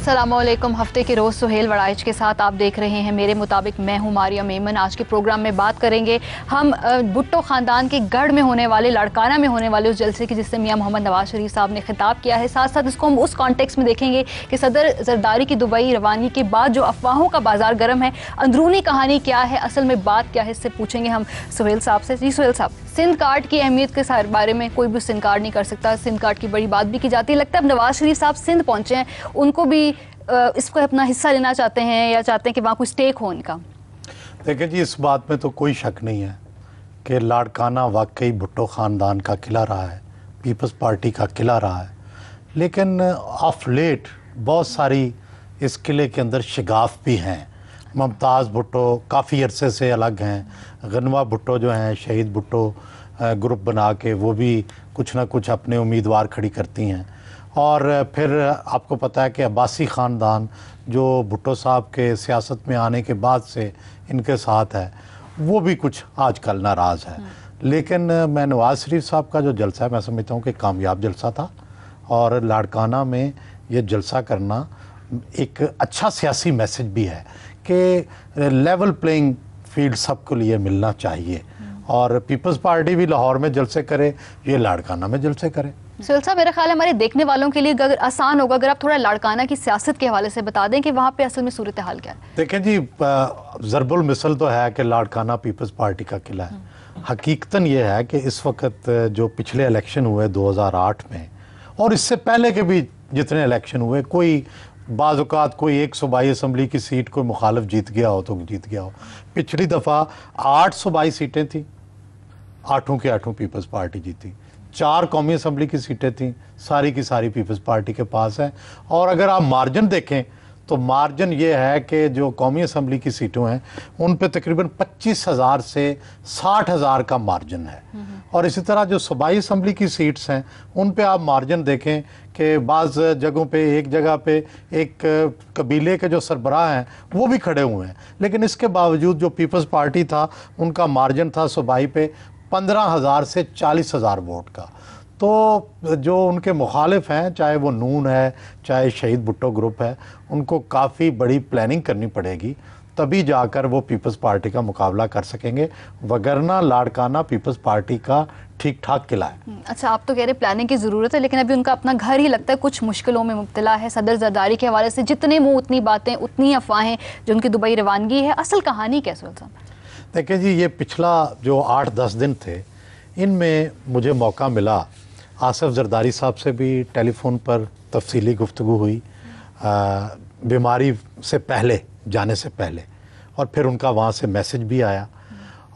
अस्सलामुअलैकुम। हफ्ते के रोज़ सुहेल वड़ाइच के साथ आप देख रहे हैं मेरे मुताबिक। मैं हूँ मारिया मेमन। आज के प्रोग्राम में बात करेंगे हम भुट्टो ख़ानदान के गढ़ में होने वाले, लाड़काना में होने वाले उस जलसे की जिससे मियां मोहम्मद नवाज शरीफ साहब ने खिताब किया है। साथ साथ इसको हम उस कॉन्टेक्स्ट में देखेंगे कि सदर जरदारी की दुबई रवानी के बाद जो अफवाहों का बाजार गर्म है, अंदरूनी कहानी क्या है, असल में बात क्या है, इससे पूछेंगे हम सुहेल साहब से। जी सुहेल साहब, सिंध कार्ड की अहमियत के बारे में कोई भी सिंध कार्ड नहीं कर सकता। सिंध कार्ड की बड़ी बात भी की जाती है। लगता है अब नवाज शरीफ साहब सिंध पहुंचे हैं, उनको भी इसको अपना हिस्सा लेना चाहते हैं या चाहते हैं कि वहाँ कोई स्टेक हो उनका। देखिए जी, इस बात में तो कोई शक नहीं है कि लाड़काना वाकई भुट्टो ख़ानदान का किला रहा है, पीपल्स पार्टी का किला रहा है। लेकिन ऑफ लेट बहुत सारी इस किले के अंदर शिगाफ भी हैं। मुमताज़ भुट्टो काफ़ी अरसे से अलग हैं, गनवा भुट्टो जो हैं शहीद भुट्टो ग्रुप बना के वो भी कुछ ना कुछ अपने उम्मीदवार खड़ी करती हैं। और फिर आपको पता है कि अब्बासी ख़ानदान जो भुट्टो साहब के सियासत में आने के बाद से इनके साथ है, वो भी कुछ आजकल नाराज़ है। लेकिन मैं नवाज़ शरीफ साहब का जो जलसा है, मैं समझता हूँ कि कामयाब जलसा था। और लाड़काना में ये जलसा करना एक अच्छा सियासी मैसेज भी है कि लेवल प्लेइंग फील्ड सबके लिए मिलना चाहिए। और पीपल्स पार्टी भी लाहौर में जलसे करे, ये लाड़काना में जलसे करे। सुहेल साहब, मेरा ख्याल है हमारे देखने वालों के लिए अगर आसान होगा अगर आप थोड़ा लाड़काना की सियासत के हवाले से बता दें कि वहाँ पे असल में सूरत हाल क्या है। देखें जी, ज़रबुल मिसल तो है कि लाड़काना पीपल्स पार्टी का किला है। हकीकतन ये है कि इस वक्त जो पिछले इलेक्शन हुए 2008 में और इससे पहले के भी जितने इलेक्शन हुए, कोई बाज़ औक़ात कोई एक सूबाई असम्बली की सीट कोई मुखालिफ जीत गया हो तो जीत गया हो। पिछली दफ़ा 8 सूबाई सीटें थी, 8 के 8 पीपल्स पार्टी जीती। 4 कौमी असम्बली की सीटें थीं, सारी की सारी पीपल्स पार्टी के पास है। और अगर आप मार्जिन देखें तो मार्जिन ये है कि जो कौमी असम्बली की सीटें हैं उन पे तकरीबन 25,000 से 60,000 का मार्जिन है। और इसी तरह जो सूबाई असम्बली की सीट्स हैं उन पे आप मार्जिन देखें कि बाज़ जगहों पे एक जगह पे एक कबीले के जो सरबराह हैं वो भी खड़े हुए हैं। लेकिन इसके बावजूद जो पीपल्स पार्टी था उनका मार्जिन था सूबाई पे 15,000 से 40,000 वोट का। तो जो उनके मुखालिफ हैं, चाहे वो नून है चाहे शहीद भुट्टो ग्रुप है, उनको काफ़ी बड़ी प्लानिंग करनी पड़ेगी, तभी जाकर वो पीपल्स पार्टी का मुकाबला कर सकेंगे। वगरना लाड़काना पीपल्स पार्टी का ठीक ठाक किला है। अच्छा, आप तो कह रहे प्लानिंग की ज़रूरत है, लेकिन अभी उनका अपना घर ही लगता है कुछ मुश्किलों में मुब्तला है। सदर जरदारी के हवाले से जितने मुँह उतनी बातें, उतनी अफवाहें, जो उनकी दुबई रवानगी है, असल कहानी क्या सुहेल साहब? देखिए जी, ये पिछला जो 8-10 दिन थे, इनमें मुझे मौका मिला आसिफ जरदारी साहब से भी टेलीफोन पर तफसीली गुफ्तगू हुई, बीमारी से पहले, जाने से पहले, और फिर उनका वहाँ से मैसेज भी आया।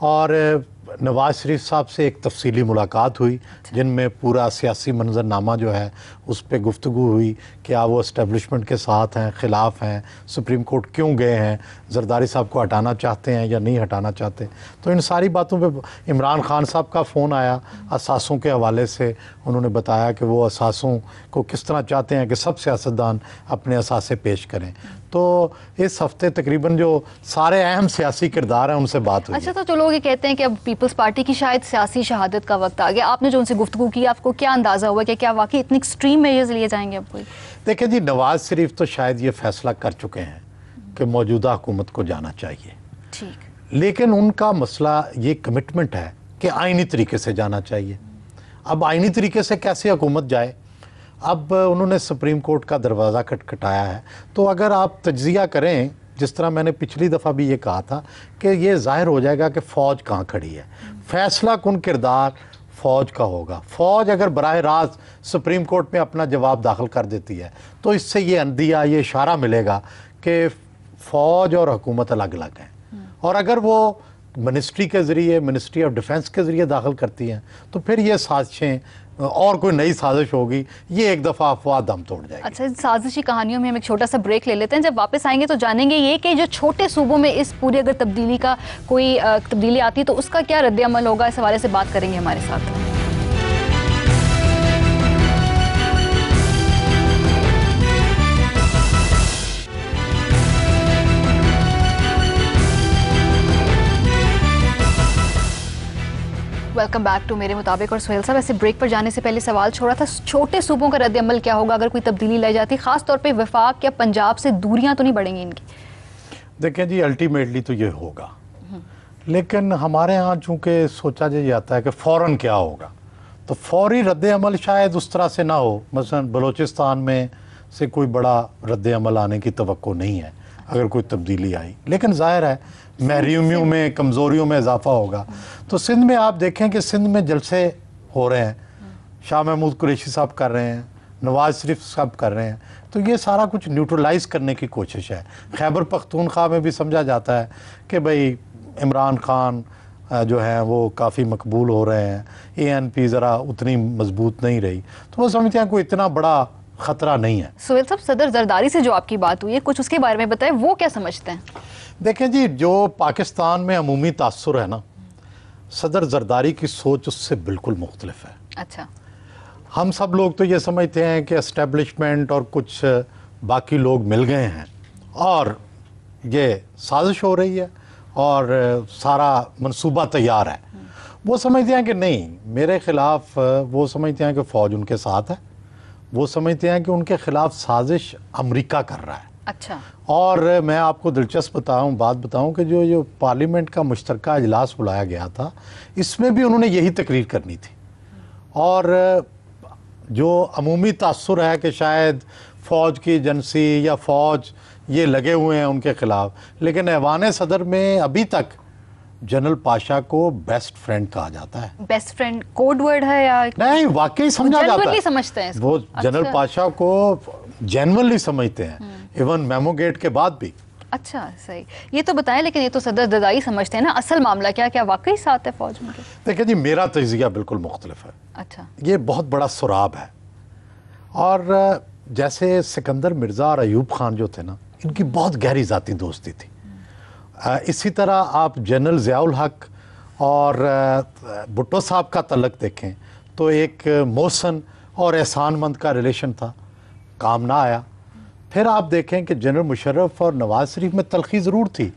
और नवाज़ शरीफ साहब से एक तफसीली मुलाकात हुई जिनमें पूरा सियासी मंजरनामा जो है उस पर गुफ्तगू हुई, क्या वो इस्टेब्लिशमेंट के साथ हैं, ख़िलाफ़ हैं, सुप्रीम कोर्ट क्यों गए हैं, जरदारी साहब को हटाना चाहते हैं या नहीं हटाना चाहते। तो इन सारी बातों पे इमरान खान साहब का फ़ोन आया असासों के हवाले से। उन्होंने बताया कि वो असासों को किस तरह चाहते हैं कि सब सियासतदान अपने असासे पेश करें। तो इस हफ्ते तकरीबन जो सारे अहम सियासी किरदार हैं उनसे बात हुई। अच्छा, तो लोग ये कहते हैं कि अब पीपल्स पार्टी की शायद सियासी शहादत का वक्त आ गया। आपने जो उनसे गुफ्तगू की, आपको क्या अंदाज़ा हुआ कि क्या वाकई इतनी एक्सट्रीम मेजर्स लिए जाएंगे अब कोई? देखिए जी, नवाज़ शरीफ तो शायद ये फैसला कर चुके हैं कि मौजूदा हुकूमत को जाना चाहिए। ठीक, लेकिन उनका मसला ये कमिटमेंट है कि आइनी तरीके से जाना चाहिए। अब आइनी तरीके से कैसे हुकूमत जाए? अब उन्होंने सुप्रीम कोर्ट का दरवाज़ा खटखटाया है। तो अगर आप तज्ज़िया करें, जिस तरह मैंने पिछली दफ़ा भी ये कहा था कि ये ज़ाहिर हो जाएगा कि फ़ौज कहाँ खड़ी है। फैसला कुन किरदार फ़ौज का होगा। फ़ौज अगर बराह रास्त सुप्रीम कोर्ट में अपना जवाब दाखिल कर देती है तो इससे ये अंदिया, ये इशारा मिलेगा कि फ़ौज और हुकूमत अलग अलग हैं। और अगर वो मिनिस्ट्री के ज़रिए, मिनिस्ट्री ऑफ डिफेंस के ज़रिए दाखिल करती हैं तो फिर ये साजिशें और कोई नई साजिश होगी, ये एक दफ़ा अफवाह दम तोड़ जाएगी। अच्छा, साजिशी कहानियों में हम एक छोटा सा ब्रेक ले लेते हैं। जब वापस आएंगे तो जानेंगे ये कि जो छोटे सूबों में इस पूरी अगर तब्दीली का कोई तब्दीली आती है तो उसका क्या रद्द-ए-अमल होगा, इस हवाले से बात करेंगे हमारे साथ। वेलकम बैक टू मेरे मुताबिक। और सुहेल साहब, ऐसे ब्रेक पर जाने से पहले सवाल छोड़ा था, छोटे सूबों का रद्द अमल क्या होगा अगर कोई तब्दीली लाई जाती, खास तौर पे वफाक या पंजाब से दूरियां तो नहीं बढ़ेंगी इनकी? देखें जी, अल्टीमेटली तो ये होगा, लेकिन हमारे यहाँ चूँकि सोचा जाता है कि फ़ौरन क्या होगा, तो फौरी रद्द अमल शायद उस तरह से ना हो। मसलन बलूचिस्तान में से कोई बड़ा रद्द अमल आने की तवक्को नहीं है अगर कोई तब्दीली आई, लेकिन ज़ाहिर है महरूमियों में, कमज़ोरियों में इजाफा होगा। तो सिंध में आप देखें कि सिंध में जलसे हो रहे हैं, शाह महमूद कुरैशी साहब कर रहे हैं, नवाज शरीफ साहब कर रहे हैं, तो ये सारा कुछ न्यूट्रलाइज़ करने की कोशिश है। खैबर पख्तूनख्वा में भी समझा जाता है कि भाई इमरान खान जो हैं वो काफ़ी मकबूल हो रहे हैं, ANP ज़रा उतनी मजबूत नहीं रही, तो वो समझते हैं कोई इतना बड़ा ख़तरा नहीं है। सुहेल साहब, सदर जरदारी से जो आपकी बात हुई है, कुछ उसके बारे में बताएं, वो क्या समझते हैं? देखें जी, जो पाकिस्तान में अमूमी तासुर है ना, सदर जरदारी की सोच उससे बिल्कुल मुख्तलिफ है। अच्छा। हम सब लोग तो ये समझते हैं कि एस्टेब्लिशमेंट और कुछ बाकी लोग मिल गए हैं और ये साजिश हो रही है और सारा मंसूबा तैयार है। वो समझते हैं कि नहीं, मेरे ख़िलाफ़, वो समझते हैं कि फ़ौज उनके साथ है, वो समझते हैं कि उनके ख़िलाफ़ साजिश अमेरिका कर रहा है। अच्छा। और मैं आपको दिलचस्प बात बताऊं कि जो पार्लियामेंट का मुश्तरका इजलास बुलाया गया था, इसमें भी उन्होंने यही तकरीर करनी थी। और जो अमूमी तासुर है कि शायद फ़ौज की एजेंसी या फ़ौज ये लगे हुए हैं उनके ख़िलाफ़, लेकिन ऐवान सदर में अभी तक जनरल पाशा को बेस्ट फ्रेंड कहा जाता है। बेस्ट फ्रेंड कोड वर्ड है या नहीं, वाकई समझा जाता है, समझते हैं वो जनरल पाशा को जेन्युइनली समझते हैं, इवन मेमोगेट के बाद भी। अच्छा, सही। ये तो बताएं, लेकिन ये तो सदर जरदारी समझते हैं ना, असल मामला क्या क्या वाकई साथ है फौज में? देखिए जी, मेरा तजिया बिल्कुल मुख्तलिफ है। अच्छा। ये बहुत बड़ा सुराब है। और जैसे सिकंदर मिर्ज़ा और अयूब खान जो थे ना, इनकी बहुत गहरी ज़ाती दोस्ती थी। इसी तरह आप जनरल ज़ियाउल हक और भुट्टो साहब का तल्लक देखें तो एक मोहसन और एहसानमंद का रिलेशन था, काम ना आया। फिर आप देखें कि जनरल मुशर्रफ और नवाज शरीफ में तलखी ज़रूर थी,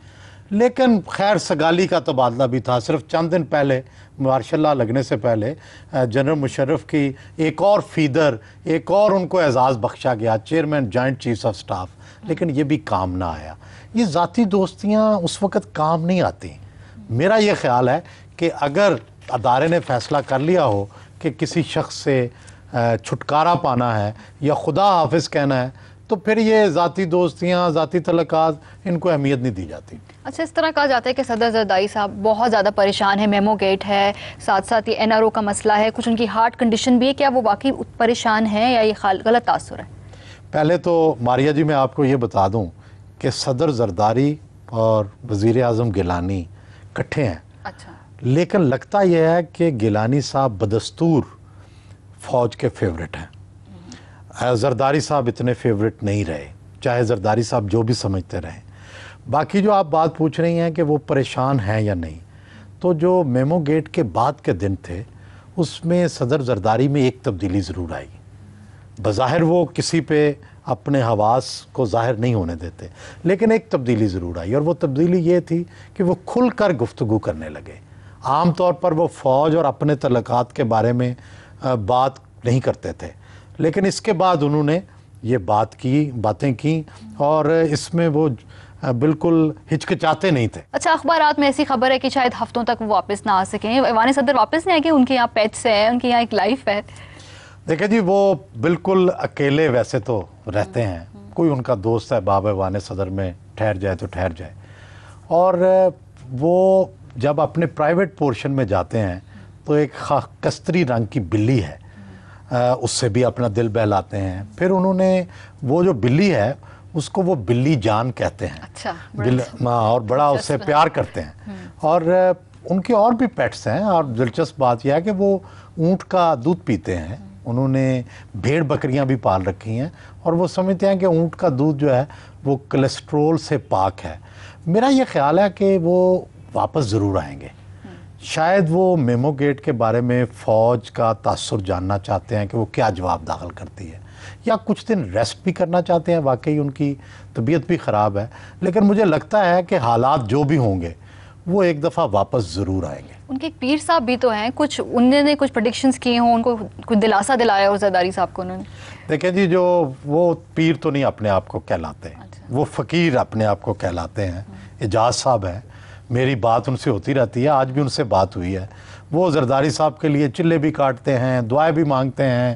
लेकिन खैर सगाली का तबादला भी था। सिर्फ चंद दिन पहले, मार्शल लॉ लगने से पहले, जनरल मुशर्रफ की एक और फीदर, एक और उनको एजाज़ बख्शा गया, chairman joint chiefs of staff, लेकिन ये भी काम ना आया। ये ज़ाती दोस्तियाँ उस वक़्त काम नहीं आती। मेरा ये ख़्याल है कि अगर अदारे ने फ़ैसला कर लिया हो कि किसी शख्स से छुटकारा पाना है या खुदा हाफिज़ कहना है, तो फिर ये ज़ाती दोस्तियाँ, ज़ाती तल्लुकात, इनको अहमियत नहीं दी जाती। अच्छा, इस तरह कहा जाता है कि सदर जरदारी साहब बहुत ज़्यादा परेशान है, मेमो गेट है, साथ साथ ये NRO का मसला है, कुछ उनकी हार्ट कंडीशन भी है, क्या वो वाकई परेशान है या ये गलत तासुर है? पहले तो मारिया जी, मैं आपको ये बता दूं कि सदर जरदारी और वज़ीर आज़म गिलानी इकट्ठे हैं। अच्छा। लेकिन लगता यह है कि गिलानी साहब बदस्तूर फ़ौज के फेवरेट हैं, जरदारी साहब इतने फेवरेट नहीं रहे, चाहे जरदारी साहब जो भी समझते रहे। बाकी जो आप बात पूछ रही हैं कि वो परेशान हैं या नहीं, तो जो मेमो गेट के बाद के दिन थे उसमें सदर जरदारी में एक तब्दीली ज़रूर आई। बज़ाहिर वो किसी पे अपने हवास को ज़ाहिर नहीं होने देते, लेकिन एक तब्दीली ज़रूर आई, और वो तब्दीली ये थी कि वो खुल कर गुफ्तगू करने लगे। आम तौर पर वो फ़ौज और अपने तल्लुकात के बारे में बात नहीं करते थे, लेकिन इसके बाद उन्होंने ये बातें की और इसमें वो बिल्कुल हिचकिचाते नहीं थे। अच्छा, अखबारात में ऐसी खबर है कि शायद हफ्तों तक वो वापस ना आ सकें, ऐवान सदर वापस नहीं आएंगे, उनके यहाँ पेट्स हैं, उनके यहाँ एक लाइफ है। देखिए जी, वो बिल्कुल अकेले वैसे तो रहते हैं, कोई उनका दोस्त है बाब ऐवान सदर में ठहर जाए तो ठहर जाए, और वो जब अपने प्राइवेट पोर्शन में जाते हैं तो एक कस्तरी रंग की बिल्ली है, उससे भी अपना दिल बहलाते हैं। फिर उन्होंने वो जो बिल्ली है उसको वो बिल्ली जान कहते हैं। अच्छा, और बड़ा उससे प्यार करते हैं। और उनके और भी पेट्स हैं, और दिलचस्प बात यह है कि वो ऊँट का दूध पीते हैं, उन्होंने भेड़ बकरियां भी पाल रखी हैं, और वो समझते हैं कि ऊँट का दूध जो है वो कोलेस्ट्रोल से पाक है। मेरा ये ख्याल है कि वो वापस ज़रूर आएंगे। शायद वो मेमो गेट के बारे में फ़ौज का तासुर जानना चाहते हैं कि वो क्या जवाब दाखिल करती है, या कुछ दिन रेस्ट भी करना चाहते हैं। वाकई उनकी तबीयत भी ख़राब है, लेकिन मुझे लगता है कि हालात जो भी होंगे وہ ایک دفعہ واپس ضرور آئیں گے. ان کے پیر صاحب بھی تو ہیں, کچھ انہوں نے کچھ پریڈکشنز کیے ہوں, ان کو کچھ دلاسا دلایا ہو زرداری صاحب کو انہوں نے. دیکھیں جی, جو وہ پیر تو نہیں اپنے آپ کو کہلاتے ہیں, وہ فقیر اپنے آپ کو کہلاتے ہیں. اعجاز صاحب ہیں, میری بات ان سے ہوتی رہتی ہے, آج بھی ان سے بات ہوئی ہے. وہ زرداری صاحب کے لیے چلے بھی کاٹتے ہیں, دعائیں بھی مانگتے ہیں,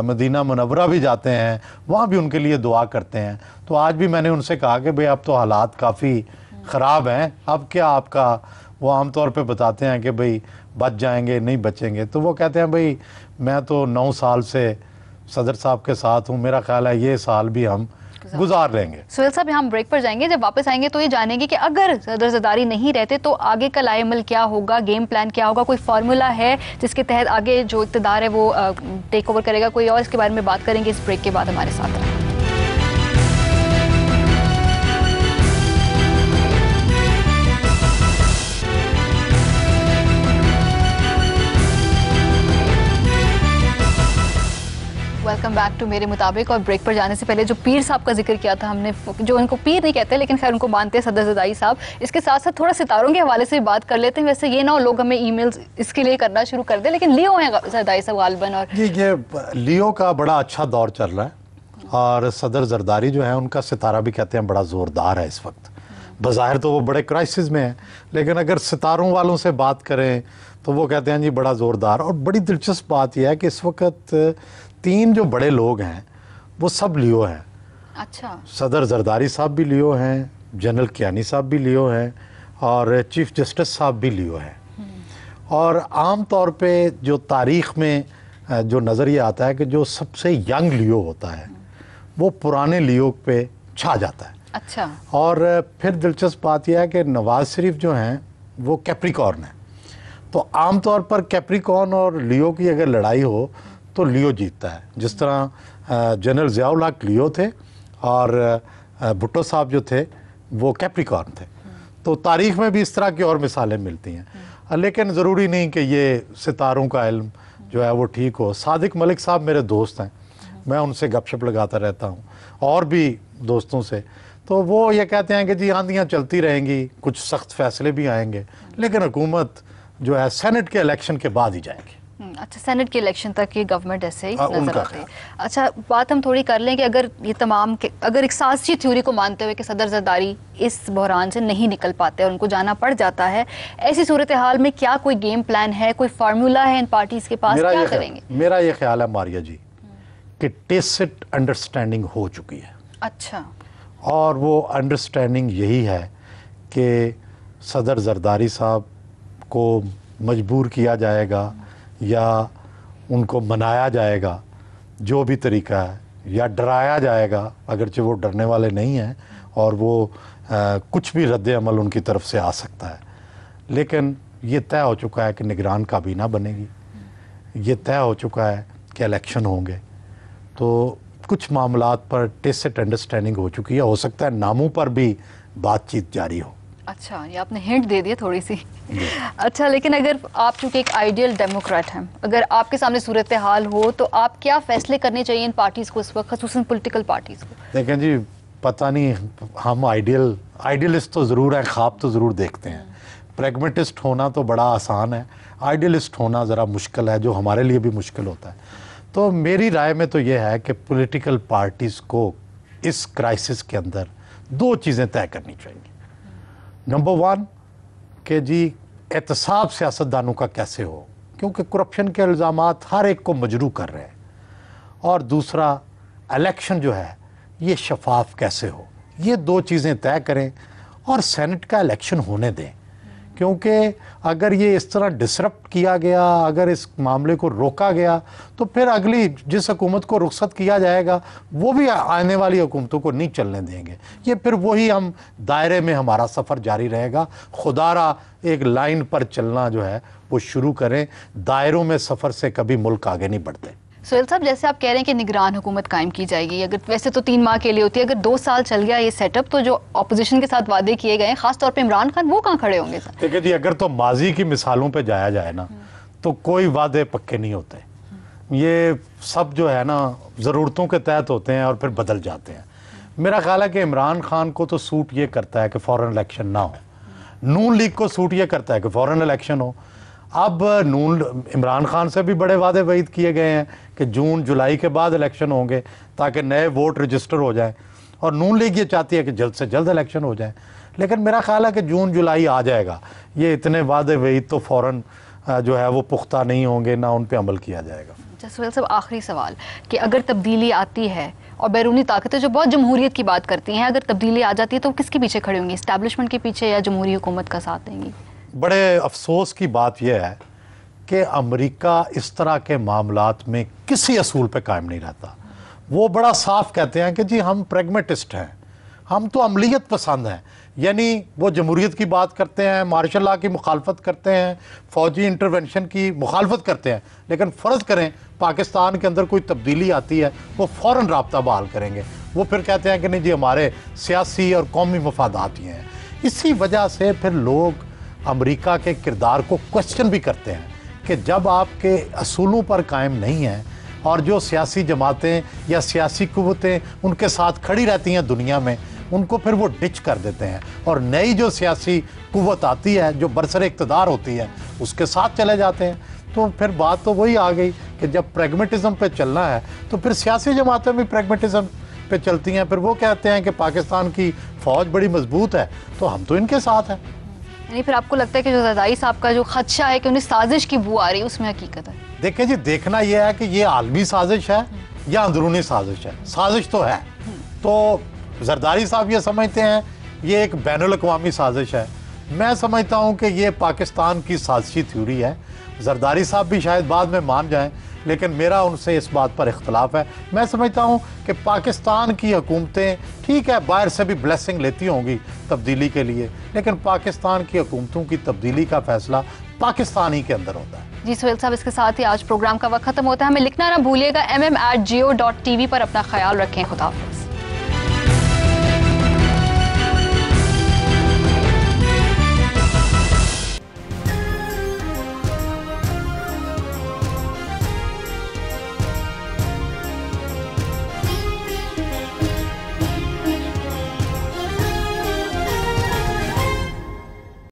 مدینہ منورہ بھی جاتے ہیں, وہاں بھی ان کے لیے دعا کرتے ہیں. تو آج بھی میں نے ان سے کہا کہ بھئی اب تو حالات کافی خراب ہیں, اب کیا آپ کا, وہ عام طور پہ بتاتے ہیں کہ بھئی بچ جائیں گے, نہیں بچیں گے. تو وہ کہتے ہیں بھئی میں تو 9 سال سے صدر صاحب کے ساتھ ہوں, میرا خیال ہے یہ سال بھی ہم گزار لیں گے. سہیل صاحب یہاں ہم بریک پر جائیں گے, جب واپس آئیں گے تو یہ جانیں گے کہ اگر صدر زرداری نہیں رہتے تو آگے کا لائے عمل کیا ہوگا, گیم پلان کیا ہوگا, کوئی فارمولا ہے جس کے تحت آگے جو اقتدار ہے وہ ٹیک اوور کرے گا کوئی اور, اس کے بارے میں بات کریں گے اس بریک کے بعد. ہمارے ساتھ رہیں. ویلکم بیک ٹو میرے مطابق. اور بریک پر جانے سے پہلے جو پیر صاحب کا ذکر کیا تھا ہم نے, جو ان کو پیر نہیں کہتے لیکن خیر ان کو مانتے ہیں صدر زرداری صاحب, اس کے ساتھ ساتھ تھوڑا ستاروں کے حوالے سے بھی بات کر لیتے ہیں. ویسے یہ نہ ہو لوگ ہمیں ای میلز اس کے لیے کرنا شروع کر دیں, لیکن لیو ہیں زرداری صاحب غالباً. اور جی یہ لیو کا بڑا اچھا دور چل رہا ہے, اور صدر زرداری جو ہے ان کا ستارہ بھی کہتے ہیں بڑا زوردار ہے اس وقت. بظاہر تو وہ بڑے کرائسس میں ہیں, لیکن اگر ستاروں والوں سے بات کریں تو وہ کہتے ہیں جی بڑا زوردار. اور بڑی دلچسپ بات یہ ہے کہ اس وقت 3 جو بڑے لوگ ہیں وہ سب لیو ہیں. اچھا, صدر زرداری صاحب بھی لیو ہیں, جنرل کیانی صاحب بھی لیو ہیں, اور چیف جسٹس صاحب بھی لیو ہیں. اور عام طور پہ جو تاریخ میں جو نظریہ آتا ہے کہ جو سب سے ینگ لیو ہوتا ہے وہ پرانے لیو پہ چھا جاتا ہے. اچھا. اور پھر دلچسپ بات یہ ہے کہ نواز شریف جو ہیں وہ کیپریکارن ہیں. تو عام طور پر کیپریکارن اور لیو کی اگر لڑائی ہو تو لیو جیتتا ہے. جس طرح جنرل ضیاء الحق لیو تھے اور بھٹو صاحب جو تھے وہ کیپریکارن تھے. تو تاریخ میں بھی اس طرح کی اور مثالیں ملتی ہیں, لیکن ضروری نہیں کہ یہ ستاروں کا علم جو ہے وہ ٹھیک ہو. صادق ملک صاحب میرے دوست ہیں, میں ان سے گپ شپ لگاتا رہتا ہوں, اور بھی دوستوں سے. تو وہ یہ کہتے ہیں کہ جی آندیاں چلتی رہیں گی, کچھ سخت فیصلے بھی آئیں گے, لیکن حکومت جو ہے سینٹ کے الیکشن کے بعد ہی جائے گی. اچھا, سینٹ کے الیکشن تک یہ گورنمنٹ ایسے ہی نظر آتی ہے. اچھا, بات ہم تھوڑی کر لیں کہ اگر یہ تمام اگر ایک سازشی تھیوری کو مانتے ہوئے کہ صدر زرداری اس بحران سے نہیں نکل پاتے اور ان کو جانا پڑ جاتا ہے, ایسی صورتحال میں کیا کوئی گیم پلان ہے, کوئی فارمولا ہے ان پارٹیز کے پاس, کیا کریں گے؟ میرا یہ خیال ہے ماریہ جی کہ ٹیسٹ انڈرسٹینڈنگ ہو چکی ہے. اچھا. اور وہ انڈرسٹینڈنگ یہی ہے کہ صدر زرداری صاحب کو مجبور کیا جائے گا یا ان کو منایا جائے گا, جو بھی طریقہ ہے, یا ڈرایا جائے گا, اگرچہ وہ ڈرنے والے نہیں ہیں اور وہ کچھ بھی رد عمل ان کی طرف سے آ سکتا ہے. لیکن یہ طے ہو چکا ہے کہ نگران کابینہ بنے گی, یہ طے ہو چکا ہے کہ الیکشن ہوں گے. تو کچھ معاملات پر ٹیسٹ انڈرسٹینڈنگ ہو چکی ہے. ہو سکتا ہے ناموں پر بھی بات چیت جاری ہو. اچھا, یہ آپ نے ہنٹ دے دیا تھوڑی سی. اچھا, لیکن اگر آپ چونکہ ایک آئیڈیل ڈیموکریٹ ہیں, اگر آپ کے سامنے صورتحال ہو تو آپ کیا فیصلے کرنے چاہیے ان پارٹیز کو اس وقت, خصوصاً پولیٹیکل پارٹیز کو؟ دیکھیں جی, پتہ نہیں, ہم آئیڈیلسٹ تو ضرور ہیں, خواب تو ضرور دیکھتے ہیں. پریگمیٹسٹ ہونا تو بڑا آسان ہے, آئیڈیلسٹ ہونا ذرا مشکل ہے, جو ہمارے لیے بھی مشکل ہوتا ہے. تو میری رائے میں تو یہ ہے کہ پولیٹیکل پارٹیز کو اس کرائسس کے اندر 2 چیزیں طے کرنی چاہیے. نمبر 1 کہ جی احتساب سیاستدانوں کا کیسے ہو, کیونکہ کرپشن کے الزامات ہر ایک کو مجروح کر رہے ہیں. اور دوسرا, الیکشن جو ہے یہ شفاف کیسے ہو. یہ 2 چیزیں طے کریں اور سینٹ کا الیکشن ہونے دیں. کیونکہ اگر یہ اس طرح ڈسرپٹ کیا گیا, اگر اس معاملے کو روکا گیا, تو پھر اگلی جس حکومت کو رخصت کیا جائے گا وہ بھی آنے والی حکومتوں کو نہیں چلنے دیں گے. یہ پھر وہی ہم دائرے میں ہمارا سفر جاری رہے گا. خدا را ایک لائن پر چلنا جو ہے وہ شروع کریں. دائروں میں سفر سے کبھی ملک آگے نہیں بڑھتے. سہیل صاحب, جیسے آپ کہہ رہے ہیں کہ نگران حکومت قائم کی جائے گی, اگر ویسے تو 3 ماہ کے لیے ہوتی ہے, اگر 2 سال چل گیا یہ سیٹ اپ, تو جو اپوزیشن کے ساتھ وعدے کیے گئے ہیں, خاص طور پہ عمران خان, وہ کہاں کھڑے ہوں گے؟ دیکھیں جی, اگر تو ماضی کی مثالوں پہ جایا جائے نا تو کوئی وعدے پکے نہیں ہوتے. یہ سب جو ہے نا ضرورتوں کے تحت ہوتے ہیں اور پھر بدل جاتے ہیں. میرا خیال ہے کہ عمران خان کو تو سوٹ یہ کرتا ہے کہ فوراً الیکشن نہ ہو, नून लीग को सूट ये करता है कि फौरन इलेक्शन हो। अब इमरान खान से भी बड़े वादे वईद किए गए हैं कि जून जुलाई के बाद इलेक्शन होंगे ताकि नए वोट रजिस्टर हो जाए, और नून लीग ये चाहती है कि जल्द से जल्द इलेक्शन हो जाए। लेकिन मेरा ख्याल है कि जून जुलाई आ जाएगा, ये इतने वादे वईद तो फ़ौरन जो है वो पुख्ता नहीं होंगे, ना उन पे अमल किया जाएगा। सुहेल साहब, आखिरी सवाल कि अगर तब्दीली आती है और बैरूनी ताकतें जो बहुत जमहूरियत की बात करती हैं, अगर तब्दीली आ जाती है तो किसके पीछे खड़े होंगी, इस्टेब्लिशमेंट के पीछे या जमहूरी हुकूमत का साथ देंगी? बड़े अफसोस की बात यह है कि अमेरिका इस तरह के मामलात में किसी असूल पे कायम नहीं रहता। वो बड़ा साफ कहते हैं कि जी हम प्रैग्मेटिस्ट हैं, हम तो अमलीयत पसंद हैं, यानी वो जमहूरियत की बात करते हैं, मार्शल लॉ की मुखालफत करते हैं, फ़ौजी इंटरवेंशन की मुखालफत करते हैं, लेकिन फ़र्ज़ करें पाकिस्तान के अंदर कोई तब्दीली आती है वो फ़ौरन राब्ता बहाल करेंगे। वो फिर कहते हैं कि नहीं जी हमारे सियासी और कौमी मफादात ही हैं। इसी वजह से फिर लोग अमेरिका के किरदार को क्वेश्चन भी करते हैं कि जब आपके असूलों पर कायम नहीं हैं और जो सियासी जमातें या सियासी कुव्वतें उनके साथ खड़ी रहती हैं दुनिया में, उनको फिर वो डिच कर देते हैं, और नई जो सियासी कुव्वत आती है जो बरसरे इक़्तिदार होती है उसके साथ चले जाते हैं। तो फिर बात तो वही आ गई कि जब प्रैग्मेटिज़म पे चलना है तो फिर सियासी जमातें भी प्रैग्मेटिज़म पे चलती हैं। फिर वो कहते हैं कि पाकिस्तान की फ़ौज बड़ी मजबूत है तो हम तो इनके साथ हैं। यानी फिर आपको लगता है कि जो ज़रदारी साहब का जो खदशा है कि उन्हें साजिश की बू आ रही है, उसमें हकीकत है? देखिए जी, देखना यह है कि ये आलमी साजिश है या अंदरूनी साजिश है। साजिश तो है, तो जरदारी साहब ये समझते हैं ये एक बैनुल अक़वामी साजिश है। मैं समझता हूँ कि ये पाकिस्तान की साजिशी थ्योरी है। जरदारी साहब भी शायद बाद में मान जाएं, लेकिन मेरा उनसे इस बात पर इख्तलाफ है। मैं समझता हूँ कि पाकिस्तान की हुकूमतें ठीक है बाहर से भी ब्लेसिंग लेती होंगी तब्दीली के लिए, लेकिन पाकिस्तान की हुकूमतों की तब्दीली का फैसला पाकिस्तान ही के अंदर होता है। जी सुहेल साहब, इसके साथ ही आज प्रोग्राम का वक्त खत्म होता है। हमें लिखना ना भूलिएगा, mm@geo.tv पर अपना ख्याल रखें। खुदा हाफ़िज़।